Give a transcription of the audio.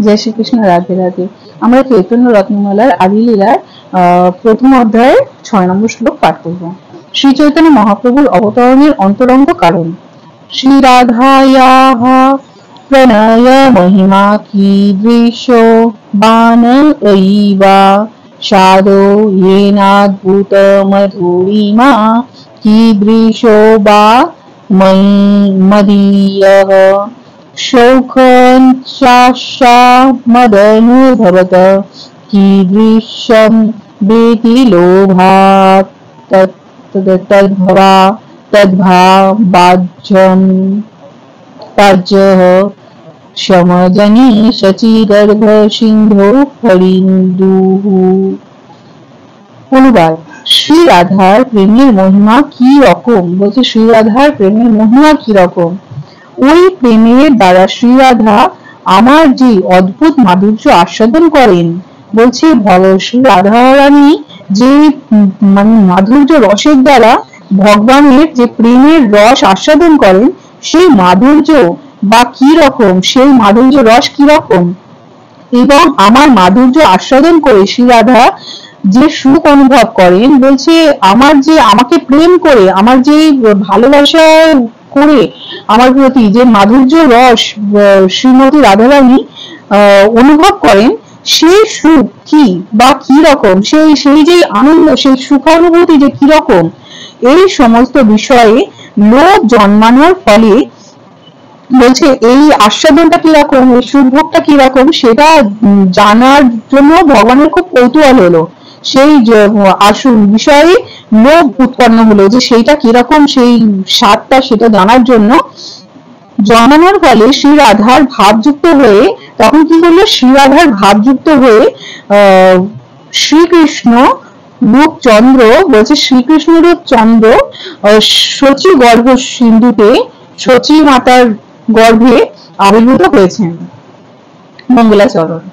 जय श्री कृष्ण, राधे राधे। আমরা চৈতন্য রত্নমালার আদিলীলার প্রথম অধ্যায়ের 6 নম্বর শ্লোক পাঠ করব। শ্রী চৈতন্য মহাপ্রভুর অবতরণের অন্তরঙ্গ কারণ। শ্রী রাধায়াহ প্রণয় মহিমা কীদৃশো বানৈবা সাধো येनाद्भुत मधुरिमा कीदृशो वा मदीयः शौखञ्चाशा मदनुभवत कीदृशं वेति लोभात् तद्भावाज्यः शमजनी शचीदर्भ सिंधु हरिन्दुः। অনুবাদ। শ্রী রাধার প্রেমের মহিমা কি রকম? বলছে শ্রী রাধার প্রেমের মহিমা কি রকম? ওই প্রেমের দ্বারা শ্রী রাধা আমার যে অদ্ভুত মাধুর্য আস্বাদন করেন, বলছে শ্রী রাধা রানী যে মাধুর্য রসের দ্বারা ভগবানের যে প্রেমের রস আস্বাদন করেন, সেই মাধুর্য বা কি রকম, সেই মাধুর্য রস কি রকম, এবং আমার মাধুর্য আস্বাদন করে শ্রী রাধা যে সুখ অনুভব করেন, বলছে আমাকে প্রেম করে, আমার যে ভালোবাসা করে আমার প্রতি যে মাধুর্য রস শ্রীমতী রাধারানী অনুভব করেন, সেই সুখ কি বা কি রকম, সেই যে আনন্দ, সেই সুখানুভূতি যে কি রকম, এই সমস্ত বিষয়ে লোভ জন্মানোর ফলে বলছে এই আস্বাদনটা কিরকম, এই সুখভোগটা কিরকম, সেটা জানার জন্য ভগবানের খুব কৌতূহল হলো। সেই আসল বিষয়ে লোভ উৎপন্ন হলো যে সেইটা কিরকম, সেই স্বাদটা, সেটা জানার জন্য জন্মানোর ফলে শ্রী রাধার ভাবযুক্ত হয়ে, তখন কি করলো, শ্রী রাধার ভাবযুক্ত হয়ে শ্রীকৃষ্ণ রূপ চন্দ্র, বলছে শ্রীকৃষ্ণ রূপ চন্দ্র শচী গর্ভ সিন্ধুতে, শচী মাতার গর্ভে আবির্ভূত হয়েছেন। মঙ্গলাচরণ।